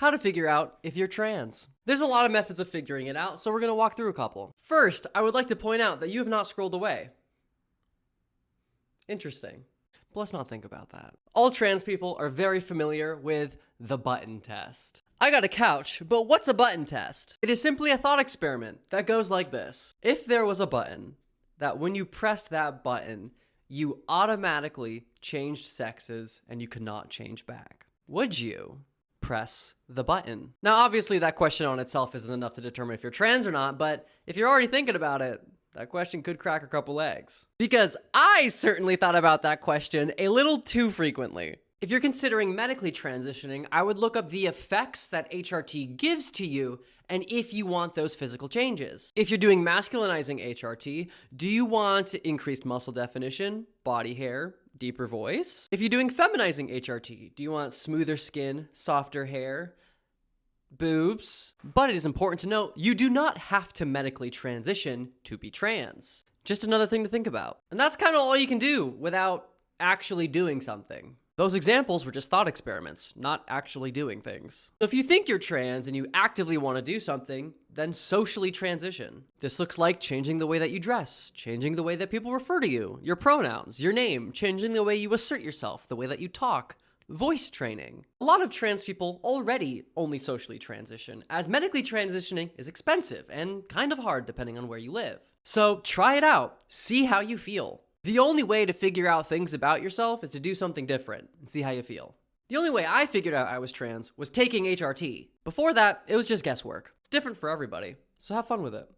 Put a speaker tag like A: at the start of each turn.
A: how to figure out if you're trans. There's a lot of methods of figuring it out, so we're going to walk through a couple. First, I would like to point out that you have not scrolled away. Interesting. But let's not think about that. All trans people are very familiar with the button test. I got a couch, but what's a button test? It is simply a thought experiment that goes like this. If there was a button that when you pressed that button, you automatically changed sexes and you could not change back, would you press the button? Now, obviously that question on itself isn't enough to determine if you're trans or not, but if you're already thinking about it, that question could crack a couple eggs. Because I certainly thought about that question a little too frequently. If you're considering medically transitioning, I would look up the effects that HRT gives to you and if you want those physical changes. If you're doing masculinizing HRT, do you want increased muscle definition, body hair, deeper voice? If you're doing feminizing HRT, do you want smoother skin, softer hair, boobs? But it is important to note, you do not have to medically transition to be trans. Just another thing to think about. And that's kind of all you can do without actually doing something. Those examples were just thought experiments, not actually doing things. So if you think you're trans and you actively want to do something, then socially transition. This looks like changing the way that you dress, changing the way that people refer to you, your pronouns, your name, changing the way you assert yourself, the way that you talk, voice training. A lot of trans people already only socially transition, as medically transitioning is expensive and kind of hard depending on where you live. So try it out, see how you feel. The only way to figure out things about yourself is to do something different and see how you feel. The only way I figured out I was trans was taking HRT. Before that, it was just guesswork. It's different for everybody, so have fun with it.